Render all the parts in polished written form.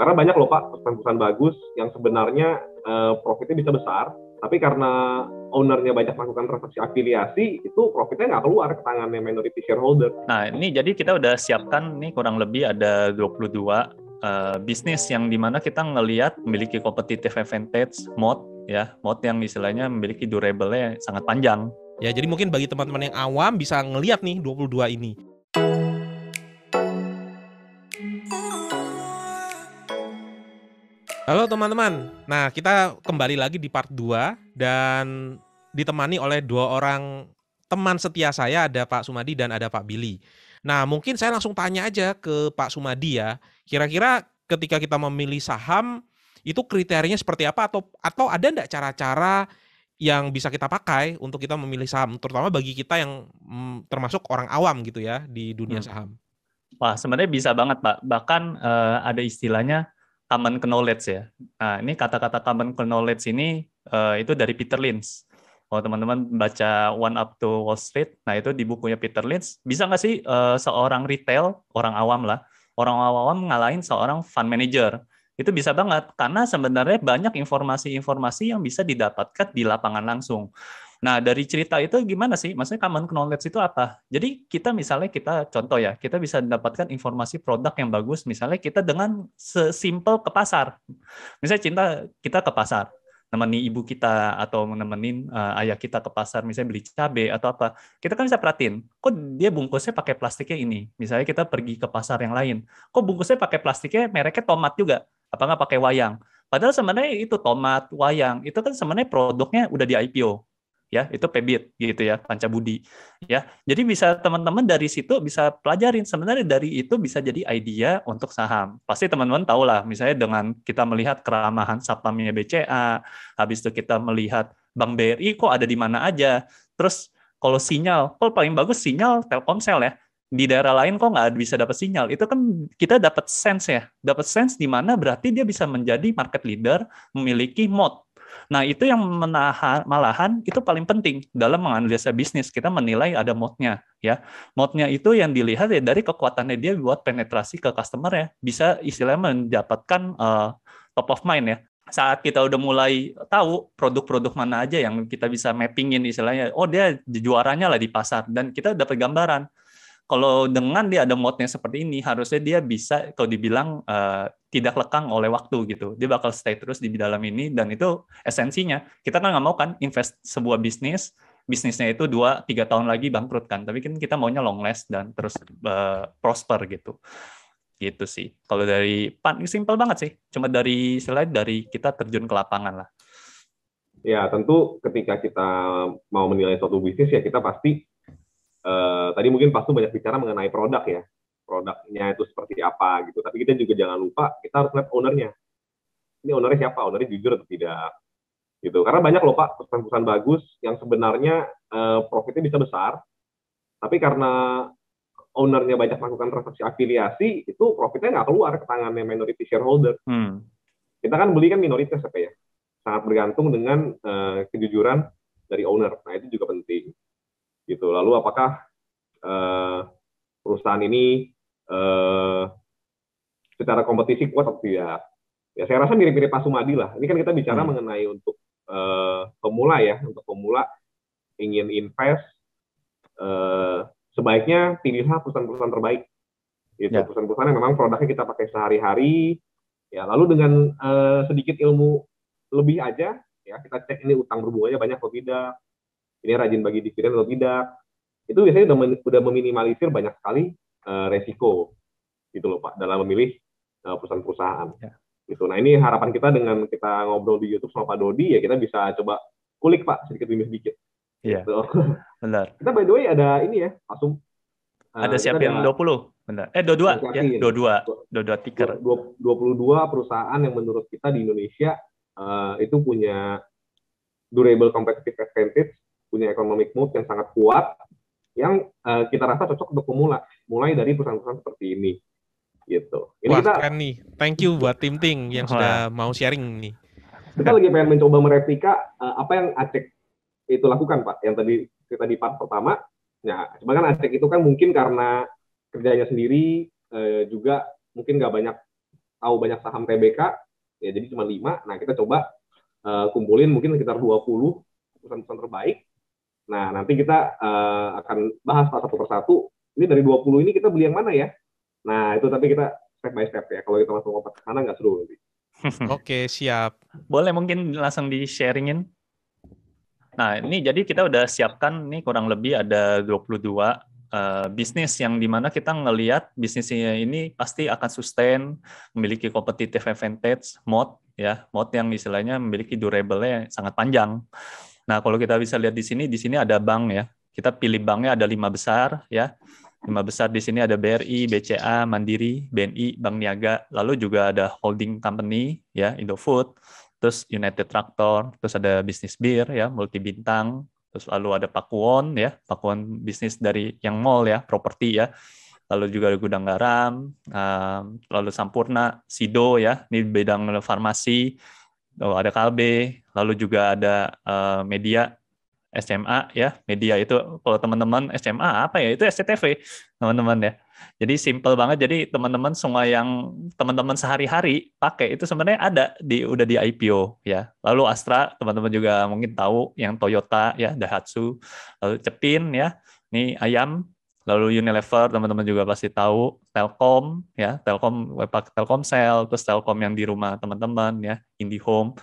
Karena banyak loh Pak perusahaan-perusahaan bagus yang sebenarnya profitnya bisa besar, tapi karena ownernya banyak melakukan transaksi afiliasi, itu profitnya nggak keluar ke tangannya minority shareholder. Nah, ini jadi kita udah siapkan nih kurang lebih ada 22 bisnis yang dimana kita ngelihat memiliki competitive advantage mode yang istilahnya memiliki durable-nya sangat panjang. Ya, jadi mungkin bagi teman-teman yang awam bisa ngelihat nih 22 ini. Halo teman-teman, nah kita kembali lagi di part 2 dan ditemani oleh dua orang teman setia saya, ada Pak Sumadi dan ada Pak Billy. Nah mungkin saya langsung tanya aja ke Pak Sumadi ya, kira-kira ketika kita memilih saham, itu kriterianya seperti apa atau ada enggak cara-cara yang bisa kita pakai untuk kita memilih saham, terutama bagi kita yang termasuk orang awam gitu ya di dunia saham? Wah, sebenarnya bisa banget Pak, bahkan ada istilahnya common knowledge ya. Nah, ini kata-kata common knowledge ini itu dari Peter Lynch. Kalau teman-teman baca One Up to Wall Street, nah itu di bukunya Peter Lynch, bisa nggak sih seorang retail, orang awam ngalahin seorang fund manager? Itu bisa banget, karena sebenarnya banyak informasi-informasi yang bisa didapatkan di lapangan langsung. Nah, dari cerita itu gimana sih? Maksudnya common knowledge itu apa? Jadi kita misalnya contoh ya, kita bisa mendapatkan informasi produk yang bagus, misalnya kita dengan sesimpel ke pasar. Misalnya kita ke pasar, nemenin ibu kita atau nemenin ayah kita ke pasar, misalnya beli cabai atau apa. Kita kan bisa perhatiin, kok dia bungkusnya pakai plastiknya ini. Misalnya kita pergi ke pasar yang lain, kok bungkusnya pakai plastiknya mereknya tomat juga, apa nggak pakai wayang? Padahal sebenarnya itu tomat, wayang, itu kan sebenarnya produknya udah di IPO. Ya, itu PEBIT gitu ya, Pancabudi. Ya, jadi bisa teman-teman dari situ bisa pelajarin sebenarnya dari itu bisa jadi idea untuk saham. Pasti teman-teman tahu lah, misalnya dengan kita melihat keramahan sahamnya BCA, habis itu kita melihat Bank BRI kok ada di mana aja. Terus kalau sinyal, kalau paling bagus sinyal Telkomsel ya. Di daerah lain kok nggak bisa dapat sinyal. Itu kan kita dapat sense ya. Dapat sense di mana berarti dia bisa menjadi market leader, memiliki moat. Nah, itu yang malahan itu paling penting dalam menganalisa bisnis. Kita menilai ada moatnya, ya. Moatnya itu yang dilihat ya dari kekuatannya dia buat penetrasi ke customer ya. Bisa istilahnya mendapatkan top of mind ya. Saat kita udah mulai tahu produk-produk mana aja yang kita bisa mappingin istilahnya, oh dia juaranya lah di pasar, dan kita dapat gambaran. Kalau dengan dia ada mode-nya seperti ini, harusnya dia bisa, kalau dibilang, tidak lekang oleh waktu gitu. Dia bakal stay terus di dalam ini, dan itu esensinya. Kita kan nggak mau kan invest sebuah bisnisnya itu 2-3 tahun lagi bangkrut kan. Tapi kan kita maunya long last dan terus prosper gitu. Gitu sih. Kalau dari Pan, simple banget sih. Cuma dari kita terjun ke lapangan lah. Ya, tentu ketika kita mau menilai suatu bisnis, ya kita pasti tadi mungkin Pak Su banyak bicara mengenai produk ya, produknya itu seperti apa gitu. Tapi kita juga jangan lupa kita harus lihat ownernya. Ini ownernya siapa? Ownernya jujur atau tidak? Gitu. Karena banyak loh Pak perusahaan-perusahaan bagus yang sebenarnya profitnya bisa besar, tapi karena ownernya banyak melakukan transaksi afiliasi, itu profitnya nggak keluar ke tangannya minority shareholder. Kita kan beli kan minoritas apa ya? Sangat bergantung dengan kejujuran dari owner. Nah itu juga penting. Gitu. Lalu apakah perusahaan ini secara kompetisi kuat atau tidak? Ya saya rasa mirip-mirip Pak Sumadi lah. Ini kan kita bicara mengenai untuk pemula ya, untuk pemula ingin invest, sebaiknya pilihlah perusahaan-perusahaan terbaik. Gitu. Ya. Perusahaan-perusahaan yang memang produknya kita pakai sehari-hari. Ya, lalu dengan sedikit ilmu lebih aja, ya kita cek ini utang berbunganya banyak atau tidak. Ini rajin bagi dividen atau tidak, itu biasanya udah meminimalisir banyak sekali resiko gitu loh Pak dalam memilih perusahaan-perusahaan. Ya. Gitu. Nah ini harapan kita dengan kita ngobrol di YouTube sama Pak Dodi, ya kita bisa coba kulik Pak sedikit demi sedikit. Iya. Gitu. Benar. Kita by the way ada ini ya, langsung ada siapin 20. Benar. 22 ya, 22 ticker. 22 perusahaan yang menurut kita di Indonesia itu punya durable competitive advantage, punya economic moat yang sangat kuat, yang kita rasa cocok untuk pemula, mulai dari perusahaan-perusahaan seperti ini, gitu. Ini wah, keren nih. Thank you buat tim Ting yang sudah mau sharing nih. Kita lagi pengen mencoba mereplika apa yang Acek itu lakukan, Pak. Yang tadi kita di part pertama, ya, sebenarnya Acek itu kan mungkin karena kerjanya sendiri, juga mungkin nggak banyak tahu banyak saham TBK, ya jadi cuma 5. Nah, kita coba kumpulin mungkin sekitar 20 perusahaan-perusahaan terbaik. Nah, nanti kita akan bahas satu persatu. Ini dari 20 ini kita beli yang mana ya? Nah, itu tapi kita step by step ya. Kalau kita langsung lompat ke sana nggak seru nanti. Oke, siap. Boleh mungkin langsung di-sharingin. Nah, ini jadi kita udah siapkan nih kurang lebih ada 22 bisnis yang dimana kita ngelihat bisnisnya ini pasti akan sustain, memiliki competitive advantage, moat yang istilahnya memiliki durable-nya yang sangat panjang. Nah, kalau kita bisa lihat di sini ada bank ya. Kita pilih banknya ada 5 besar ya. 5 besar di sini ada BRI, BCA, Mandiri, BNI, Bank Niaga, lalu juga ada holding company ya, Indofood, terus United Tractor, terus ada bisnis bir ya, Multi Bintang, terus lalu ada Pakuwon ya, Pakuwon bisnis dari yang mall ya, properti ya. Lalu juga ada Gudang Garam, lalu Sampurna, Sido ya, ini bidang farmasi, ada Kalbe, lalu juga ada media SMA ya, media itu kalau teman-teman SMA apa ya, itu SCTV teman-teman ya. Jadi simple banget, jadi teman-teman semua yang teman-teman sehari-hari pakai itu sebenarnya udah di IPO ya. Lalu Astra teman-teman juga mungkin tahu, yang Toyota ya, Daihatsu, lalu Cepin ya, ini Ayam, lalu Unilever teman-teman juga pasti tahu, Telkom ya, Telkomsel, terus Telkom yang di rumah teman-teman ya, IndiHome,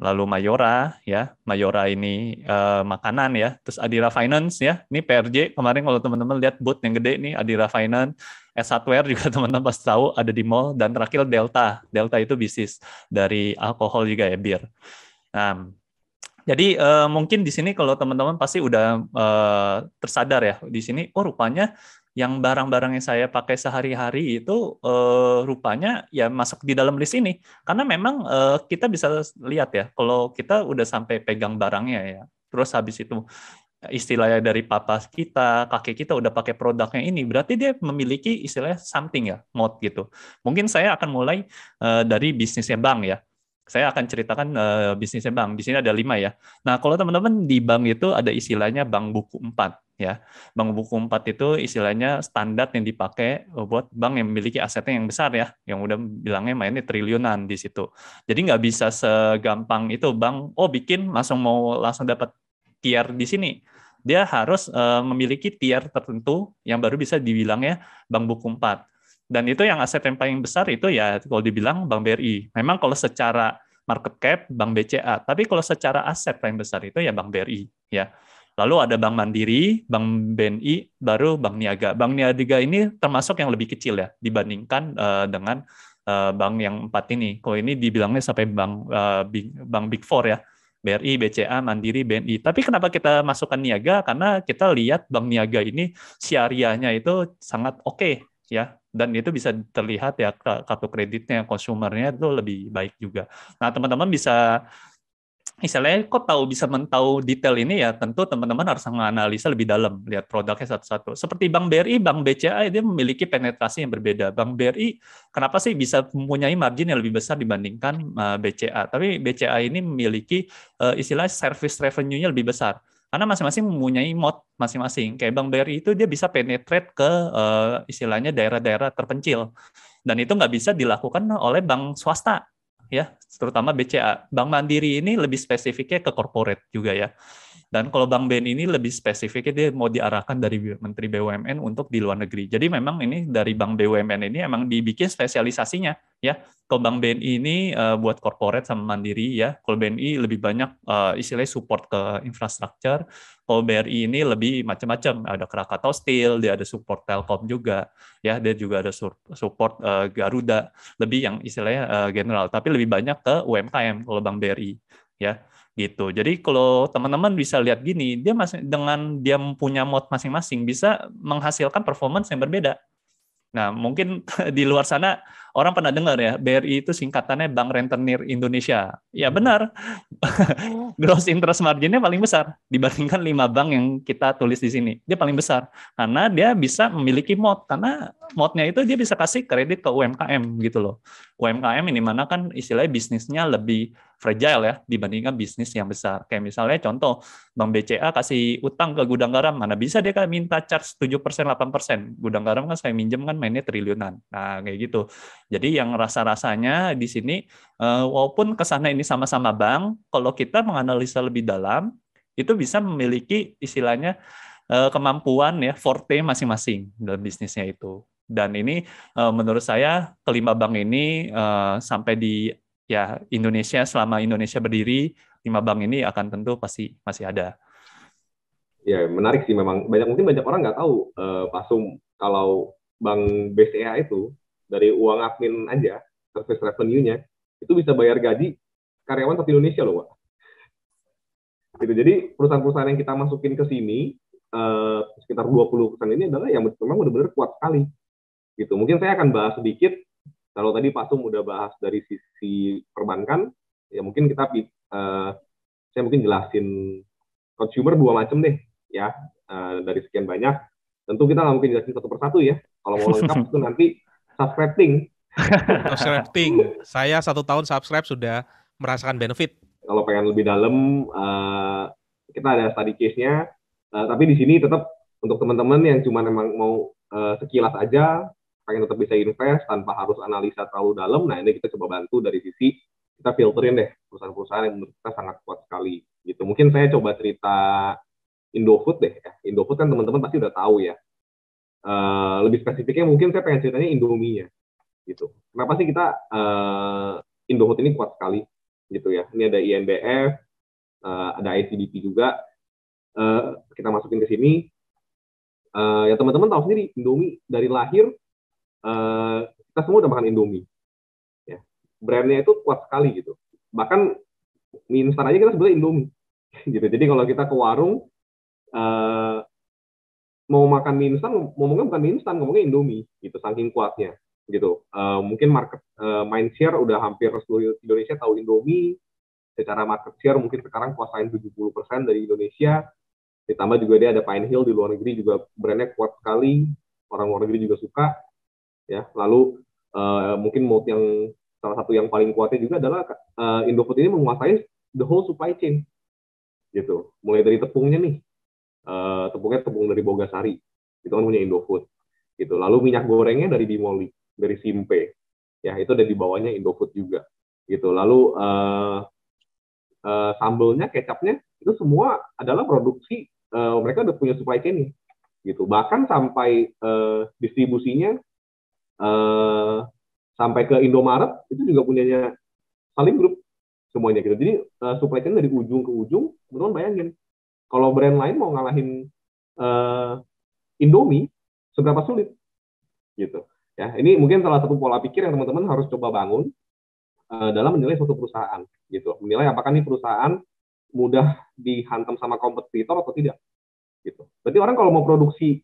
lalu Mayora ya, Mayora ini makanan ya, terus Adira Finance ya, ini PRJ kemarin kalau teman-teman lihat booth yang gede nih, Adira Finance, S-Hardware juga teman-teman pasti tahu ada di mall, dan terakhir Delta itu bisnis dari alkohol juga ya, bir. Nah, jadi mungkin di sini kalau teman-teman pasti udah tersadar ya di sini, oh rupanya yang barang-barang yang saya pakai sehari-hari itu rupanya ya masuk di dalam list ini. Karena memang kita bisa lihat ya, kalau kita udah sampai pegang barangnya ya, terus habis itu istilahnya dari papa kita, kakek kita udah pakai produknya ini, berarti dia memiliki istilahnya something ya, mode gitu. Mungkin saya akan mulai dari bisnisnya bank ya. Saya akan ceritakan bisnisnya bank. Di sini ada 5 ya. Nah, kalau teman-teman di bank itu ada istilahnya bank buku 4 ya. Bank buku 4 itu istilahnya standar yang dipakai buat bank yang memiliki asetnya yang besar ya, yang udah bilangnya mainnya triliunan di situ. Jadi nggak bisa segampang itu bank, bikin langsung dapat tier di sini. Dia harus memiliki tier tertentu yang baru bisa dibilangnya bank buku 4. Dan itu yang aset yang paling besar itu ya kalau dibilang Bank BRI. Memang kalau secara market cap Bank BCA, tapi kalau secara aset paling besar itu ya Bank BRI ya. Lalu ada Bank Mandiri, Bank BNI, baru Bank Niaga. Bank Niaga ini termasuk yang lebih kecil ya dibandingkan dengan bank yang 4 ini. Kalau ini dibilangnya sampai bank Big Four ya. BRI, BCA, Mandiri, BNI. Tapi kenapa kita masukkan Niaga? Karena kita lihat Bank Niaga ini syariahnya itu sangat oke ya, dan itu bisa terlihat ya kartu kreditnya, konsumernya itu lebih baik juga. Nah, teman-teman bisa istilahnya kok bisa tahu detail ini ya, tentu teman-teman harus menganalisa lebih dalam, lihat produknya satu-satu. Seperti Bank BRI, Bank BCA dia memiliki penetrasi yang berbeda. Bank BRI kenapa sih bisa mempunyai margin yang lebih besar dibandingkan BCA? Tapi BCA ini memiliki istilah service revenue-nya lebih besar. Karena masing-masing mempunyai mode masing-masing. Kayak Bank BRI itu dia bisa penetrate ke istilahnya daerah-daerah terpencil. Dan itu nggak bisa dilakukan oleh bank swasta ya, terutama BCA. Bank Mandiri ini lebih spesifiknya ke corporate juga ya. Dan kalau Bank BNI ini lebih spesifiknya dia mau diarahkan dari Menteri BUMN untuk di luar negeri. Jadi memang ini dari Bank BUMN ini emang dibikin spesialisasinya ya. Kalau Bank BNI ini buat corporate sama mandiri ya. Kalau BNI lebih banyak istilahnya support ke infrastruktur. Kalau BRI ini lebih macam-macam. Ada Krakatau Steel, dia ada support Telkom juga. Ya, dia juga ada support Garuda. Lebih yang istilahnya general. Tapi lebih banyak ke UMKM kalau Bank BRI ya. Gitu. Jadi kalau teman-teman bisa lihat gini, dia dengan dia punya mode masing-masing bisa menghasilkan performance yang berbeda. Nah, mungkin di luar sana orang pernah dengar ya, BRI itu singkatannya Bank Rentenir Indonesia. Ya benar, gross interest margin-nya paling besar dibandingkan 5 bank yang kita tulis di sini. Dia paling besar karena dia bisa memiliki mode, karena mode-nya itu dia bisa kasih kredit ke UMKM gitu loh. UMKM ini mana kan istilahnya bisnisnya lebih fragile ya dibandingkan bisnis yang besar. Kayak misalnya contoh Bank BCA kasih utang ke Gudang Garam, mana bisa dia minta charge 7%, 8%. Gudang Garam kan saya minjem kan mainnya triliunan. Nah, kayak gitu. Jadi yang rasa-rasanya di sini, walaupun kesannya ini sama-sama bank, kalau kita menganalisa lebih dalam, itu bisa memiliki istilahnya kemampuan ya forte masing-masing dalam bisnisnya itu. Dan ini menurut saya kelima bank ini sampai di ya Indonesia, selama Indonesia berdiri, 5 bank ini akan tentu pasti masih ada. Ya, menarik sih memang. Mungkin banyak orang nggak tahu, Pak Sum, kalau Bank BCA itu dari uang admin aja, service revenue-nya, itu bisa bayar gaji karyawan satu Indonesia loh, Pak. Gitu. Jadi perusahaan-perusahaan yang kita masukin ke sini, sekitar 20% ini adalah yang memang benar-benar kuat sekali. Gitu. Mungkin saya akan bahas sedikit, kalau tadi Pak Sum udah bahas dari sisi perbankan, ya mungkin saya mungkin jelasin consumer 2 macam deh, ya, dari sekian banyak. Tentu kita nggak mungkin jelasin satu persatu ya. Kalau mau lengkap itu nanti subscribing. Saya 1 tahun subscribe sudah merasakan benefit. Kalau pengen lebih dalam, kita ada study case-nya. Tapi di sini tetap untuk teman-teman yang cuma memang mau sekilas aja, pengen tetap bisa invest tanpa harus analisa terlalu dalam. Nah, ini kita coba bantu dari sisi kita filterin deh perusahaan-perusahaan yang menurut kita sangat kuat sekali. Gitu. Mungkin saya coba cerita Indofood deh. Ya. Indofood kan teman-teman pasti udah tahu ya. Lebih spesifiknya mungkin saya pengen ceritanya Indomie-nya. Gitu. Kenapa sih kita Indofood ini kuat sekali? Gitu ya. Ini ada INBF, ada ICBP juga. Kita masukin ke sini. Ya teman-teman tahu sendiri, Indomie dari lahir kita semua udah makan Indomie. Ya. Brandnya itu kuat sekali gitu. Bahkan mie instan aja kita sebenarnya Indomie. Gitu. Jadi kalau kita ke warung mau makan mie instan, ngomongnya bukan mie instan, ngomongnya Indomie, gitu, saking kuatnya, gitu. Mungkin market mind share udah hampir seluruh Indonesia tahu Indomie. Secara market share mungkin sekarang kuasain 70% dari Indonesia. Ditambah juga dia ada Pine Hill di luar negeri juga brandnya kuat sekali, orang luar negeri juga suka. Ya, lalu mungkin mode yang salah satu yang paling kuatnya juga adalah Indofood ini menguasai the whole supply chain, gitu. Mulai dari tepungnya nih. Tepungnya tepung dari Bogasari, itu kan punya Indofood, gitu. Lalu minyak gorengnya dari Bimoli, dari Simpe, ya itu ada di bawahnya Indofood juga, gitu. Lalu sambelnya, kecapnya itu semua adalah produksi, mereka udah punya supply chain, gitu. Bahkan sampai distribusinya sampai ke Indomaret itu juga punyanya Salim Group semuanya, gitu. Jadi supply chain dari ujung ke ujung, teman-teman bayangin. Kalau brand lain mau ngalahin Indomie, seberapa sulit, gitu. Ya, ini mungkin salah satu pola pikir yang teman-teman harus coba bangun dalam menilai suatu perusahaan, gitu. Menilai apakah nih perusahaan mudah dihantam sama kompetitor atau tidak, gitu. Berarti orang kalau mau produksi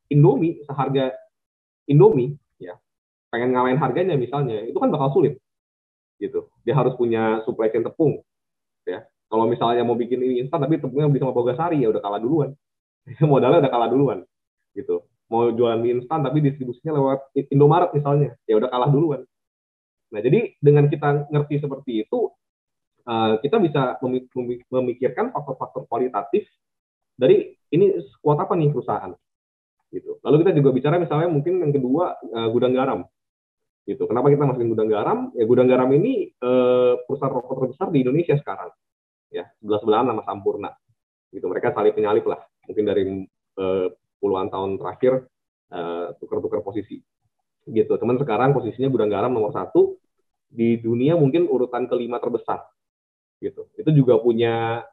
Indomie seharga Indomie, ya, pengen ngalahin harganya misalnya, itu kan bakal sulit, gitu. Dia harus punya supply chain tepung, ya. Kalau misalnya mau bikin ini instan tapi tepungnya bisa sama Bogasari, ya udah kalah duluan. Modalnya udah kalah duluan, gitu. Mau jualan mie instan tapi distribusinya lewat Indomaret misalnya, ya udah kalah duluan. Nah, jadi dengan kita ngerti seperti itu, kita bisa memikirkan faktor-faktor kualitatif dari ini kuat apa nih perusahaan, gitu. Lalu kita juga bicara misalnya mungkin yang kedua gudang garam, gitu. Kenapa kita masukin gudang garam? Ya gudang garam ini perusahaan rokok terbesar di Indonesia sekarang. Ya, sebelah-sebelahan sama Sampurna, gitu. Mereka salip penyalip lah, mungkin dari puluhan tahun terakhir tukar-tukar posisi, gitu. Teman sekarang posisinya gudang garam nomor 1 di dunia, mungkin urutan kelima terbesar, gitu. Itu juga punya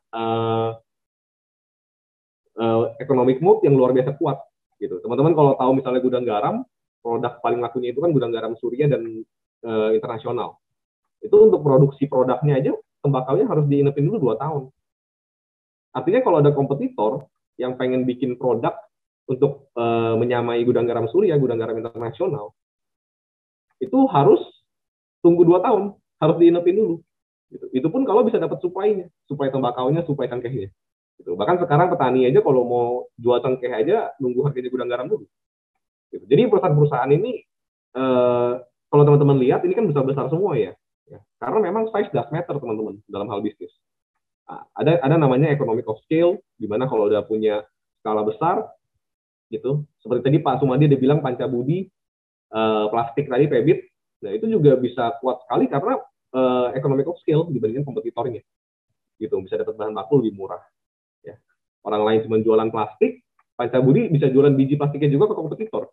economic moat yang luar biasa kuat, gitu. Teman-teman kalau tahu misalnya gudang garam, produk paling lakunya itu kan gudang garam Surya dan internasional. Itu untuk produksi produknya aja tembakaunya harus diinepin dulu 2 tahun. Artinya kalau ada kompetitor yang pengen bikin produk untuk menyamai gudang garam Surya, gudang garam internasional, itu harus tunggu 2 tahun, harus diinepin dulu. Gitu. Itu pun kalau bisa dapat supply-nya, supply tembakaunya, supply cengkehnya. Gitu. Bahkan sekarang petani aja kalau mau jual cengkeh aja nunggu harganya gudang garam dulu. Gitu. Jadi perusahaan-perusahaan ini, kalau teman-teman lihat, ini kan besar-besar semua ya. Karena memang size does matter teman-teman dalam hal bisnis. Nah, ada namanya economic of scale, di mana kalau udah punya skala besar, gitu. Seperti tadi Pak Sumadi dia bilang Pancabudi, plastik tadi, Pebit, Nah, itu juga bisa kuat sekali karena economic of scale dibandingkan kompetitornya. Gitu, bisa dapat bahan baku lebih murah. Ya. Orang lain cuma jualan plastik, Pancabudi bisa jualan biji plastiknya juga ke kompetitor.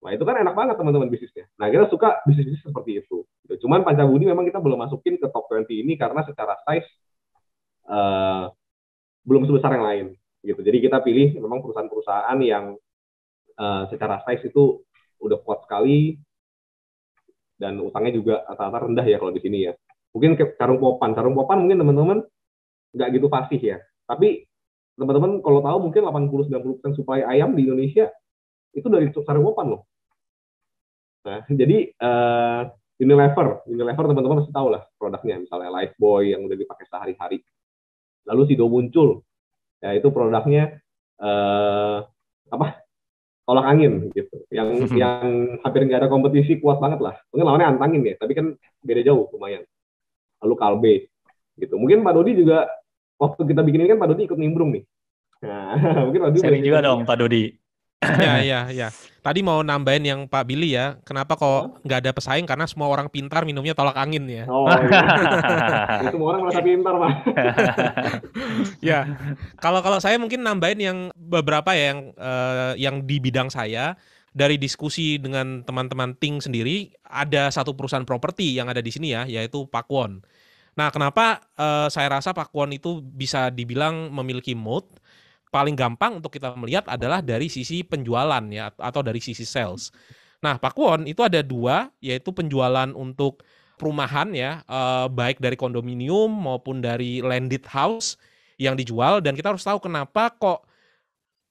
Nah, itu kan enak banget teman-teman bisnisnya. Nah, kita suka bisnis-bisnis seperti itu. Gitu. Cuman Pancabudi memang kita belum masukin ke top 20 ini karena secara size belum sebesar yang lain. Gitu. Jadi kita pilih memang perusahaan-perusahaan yang secara size itu udah kuat sekali dan utangnya juga rata-rata rendah ya kalau di sini ya. Mungkin Karung Popan mungkin teman-teman nggak gitu fasih ya. Tapi teman-teman kalau tahu mungkin 80-90% suplai ayam di Indonesia itu dari Karung Popan loh. Nah, jadi Unilever teman-teman pasti tahu lah produknya, misalnya Lifebuoy yang udah dipakai sehari-hari. Lalu Sido muncul, ya itu produknya tolak angin gitu, yang hampir nggak ada kompetisi, kuat banget lah. Mungkin lawannya Antangin ya, tapi kan beda jauh lumayan. Lalu Kalbe gitu. Mungkin Pak Dodi juga waktu kita bikin ini kan Pak Dodi ikut nimbrung nih. Nah, mungkin Pak Dodi sharing juga dong Pak Dodi. Ya. Tadi mau nambahin yang Pak Billy ya. Kenapa kok nggak ada pesaing? Karena semua orang pintar minumnya tolak angin ya. Oh, iya. Semua orang merasa pintar, Pak. Ya, kalau saya mungkin nambahin yang beberapa ya yang di bidang saya. Dari diskusi dengan teman-teman Ting sendiri, ada satu perusahaan properti yang ada di sini ya, yaitu Pakuwon. Nah, kenapa saya rasa Pakuwon itu bisa dibilang memiliki moat? Paling gampang untuk kita melihat adalah dari sisi penjualan ya, atau dari sisi sales. Nah, Pakuwon itu ada dua, yaitu penjualan untuk perumahan ya, baik dari kondominium maupun dari landed house yang dijual. Dan kita harus tahu kenapa kok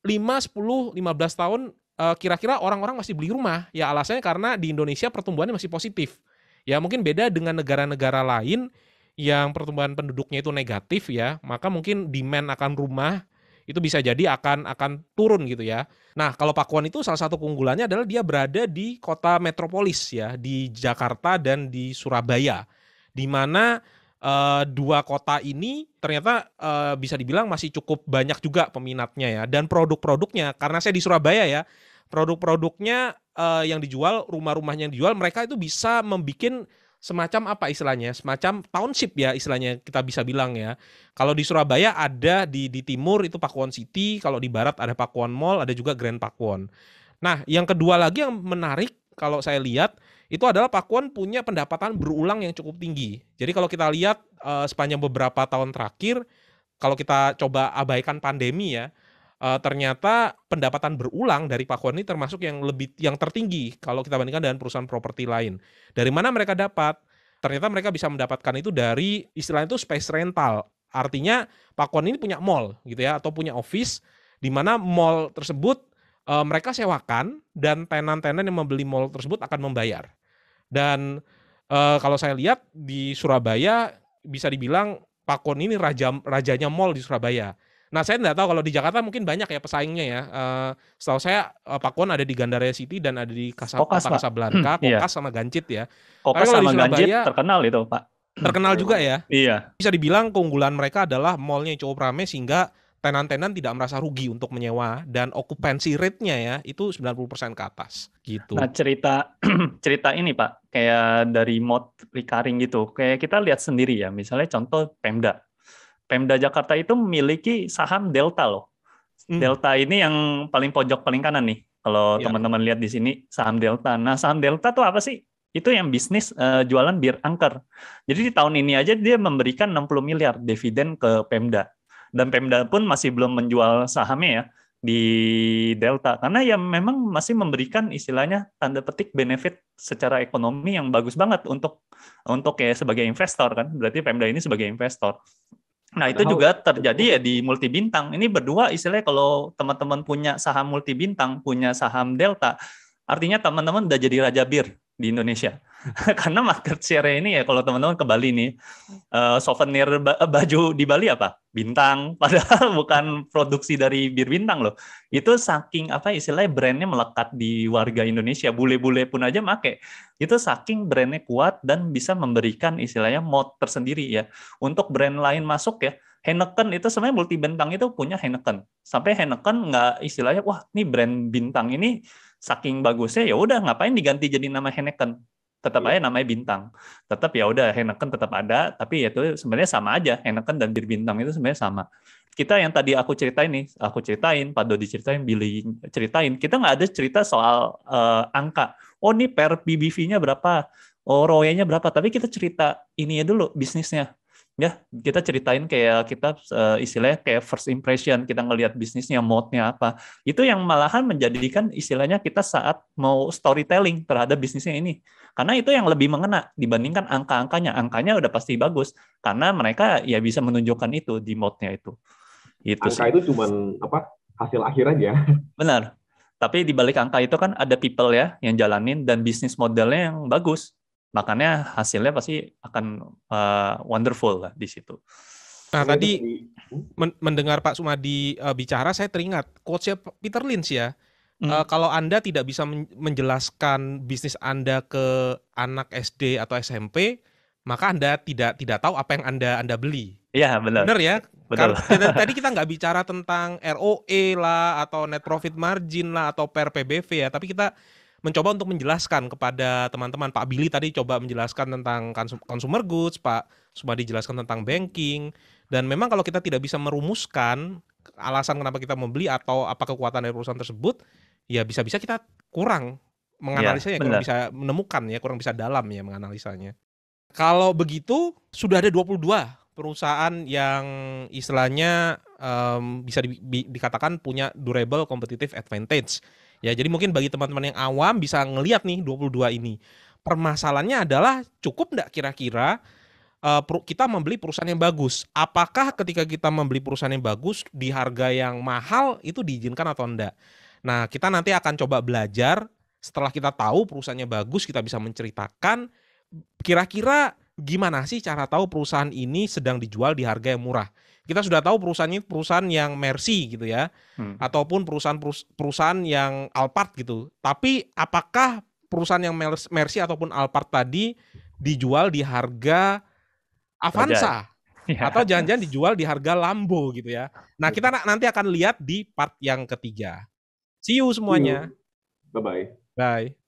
5, 10, 15 tahun kira-kira orang-orang masih beli rumah. Ya alasannya karena di Indonesia pertumbuhannya masih positif. Ya mungkin beda dengan negara-negara lain yang pertumbuhan penduduknya itu negatif ya, maka mungkin demand akan rumah itu bisa jadi akan turun gitu ya. Nah, kalau Pakuwon itu salah satu keunggulannya adalah dia berada di kota metropolis ya, di Jakarta dan di Surabaya. Di mana dua kota ini ternyata bisa dibilang masih cukup banyak juga peminatnya ya. Dan produk-produknya, karena saya di Surabaya ya, produk-produknya yang dijual, rumah-rumahnya yang dijual, mereka itu bisa membuat semacam apa istilahnya, semacam township ya istilahnya kita bisa bilang ya. Kalau di Surabaya ada di timur itu Pakuwon City, kalau di barat ada Pakuwon Mall, ada juga Grand Pakuwon. Nah, yang kedua lagi yang menarik kalau saya lihat itu adalah Pakuwon punya pendapatan berulang yang cukup tinggi. Jadi kalau kita lihat sepanjang beberapa tahun terakhir, kalau kita coba abaikan pandemi ya, ternyata pendapatan berulang dari Pakuwon ini termasuk yang tertinggi kalau kita bandingkan dengan perusahaan properti lain. Dari mana mereka dapat? Ternyata mereka bisa mendapatkan itu dari istilahnya itu space rental. Artinya Pakuwon ini punya mall gitu ya, atau punya office di mana mall tersebut mereka sewakan dan tenan-tenan yang membeli mall tersebut akan membayar. Dan kalau saya lihat di Surabaya bisa dibilang Pakuwon ini rajanya mall di Surabaya. Nah, saya tidak tahu kalau di Jakarta mungkin banyak ya pesaingnya ya. Setahu saya Pakuwon ada di Gandaria City dan ada di Casablanca, Kokas sama Gancit ya. Kokas sama Gancit terkenal itu, Pak. Terkenal juga ya. Iya. Bisa dibilang keunggulan mereka adalah mallnya yang cukup ramai sehingga tenan-tenan tidak merasa rugi untuk menyewa dan occupancy rate-nya ya itu 90% ke atas gitu. Nah, cerita ini Pak, kayak dari mod recurring gitu. Kayak kita lihat sendiri ya, misalnya contoh Pemda Jakarta itu memiliki saham Delta loh. Delta ini yang paling pojok paling kanan nih. Kalau teman-teman lihat di sini saham Delta. Nah, saham Delta tuh apa sih? Itu yang bisnis jualan bir angker. Jadi di tahun ini aja dia memberikan 60 miliar dividen ke Pemda. Dan Pemda pun masih belum menjual sahamnya ya di Delta. Karena ya memang masih memberikan istilahnya tanda petik benefit secara ekonomi yang bagus banget untuk kayak sebagai investor kan. Berarti Pemda ini sebagai investor. Nah, itu juga terjadi ya di multibintang. Ini berdua istilahnya kalau teman-teman punya saham multibintang, punya saham Delta, artinya teman-teman udah jadi raja bir di Indonesia. Karena market share ini ya kalau teman-teman ke Bali nih, souvenir baju di Bali apa? Bintang, padahal bukan produksi dari bir Bintang loh. Itu saking apa istilahnya brandnya melekat di warga Indonesia, bule-bule pun aja make. Itu saking brandnya kuat dan bisa memberikan istilahnya moat tersendiri ya. Untuk brand lain masuk ya, Heineken itu sebenarnya multi bintang itu punya Heineken. Sampai Heineken nggak istilahnya, wah ini brand bintang ini saking bagusnya ya udah ngapain diganti jadi nama Heineken. tetap Iya. aja namanya bintang. Tetap ya udah Heineken tetap ada, tapi itu sebenarnya sama aja. Heineken dan bir bintang itu sebenarnya sama. Kita yang tadi aku ceritain, Pak Dodi ceritain, Billy ceritain, kita nggak ada cerita soal angka. Oh, ini per PBV-nya berapa? Oh, ROE-nya berapa? Tapi kita cerita ininya dulu, bisnisnya. Ya, kita ceritain kayak kita istilahnya kayak first impression, kita ngelihat bisnisnya, mode-nya apa. Itu yang malahan menjadikan istilahnya kita saat mau storytelling terhadap bisnisnya ini. Karena itu yang lebih mengena dibandingkan angka-angkanya. Angkanya udah pasti bagus karena mereka ya bisa menunjukkan itu di mode-nya itu. Itu Angka sih. itu cuman hasil akhir aja. Benar. Tapi di balik angka itu kan ada people ya yang jalanin dan bisnis modelnya yang bagus. Makanya hasilnya pasti akan wonderful lah di situ. Nah, Karena itu tadi tadi mendengar Pak Sumadi bicara, saya teringat quotes-nya Peter Lynch ya. Hmm. Kalau Anda tidak bisa menjelaskan bisnis Anda ke anak SD atau SMP, maka Anda tidak tahu apa yang Anda beli. Iya, benar. Benar ya? Betul. Dan tadi kita nggak bicara tentang ROE lah, atau net profit margin lah, atau per PBV ya, tapi kita mencoba untuk menjelaskan kepada teman-teman. Pak Billy tadi coba menjelaskan tentang consumer goods, Pak Sumadi jelaskan tentang banking, dan memang kalau kita tidak bisa merumuskan alasan kenapa kita membeli atau apa kekuatan dari perusahaan tersebut, ya bisa-bisa kita kurang menganalisanya, kurang bisa menemukan ya, kurang bisa dalam ya menganalisanya. Kalau begitu, sudah ada 22 perusahaan yang istilahnya bisa dikatakan punya durable competitive advantage. Ya, jadi mungkin bagi teman-teman yang awam bisa ngelihat nih 22 ini. Permasalahannya adalah cukup nggak kira-kira kita membeli perusahaan yang bagus? Apakah ketika kita membeli perusahaan yang bagus di harga yang mahal itu diizinkan atau enggak? Nah, kita nanti akan coba belajar setelah kita tahu perusahaannya bagus, kita bisa menceritakan kira-kira gimana sih cara tahu perusahaan ini sedang dijual di harga yang murah. Kita sudah tahu perusahaan ini perusahaan yang Mercy gitu ya, ataupun perusahaan yang Alphard gitu. Tapi apakah perusahaan yang Mercy ataupun Alphard tadi dijual di harga Avanza? Atau jangan-jangan dijual di harga Lambo gitu ya. Nah, kita nanti akan lihat di part yang ketiga. See you semuanya. Bye-bye. Bye.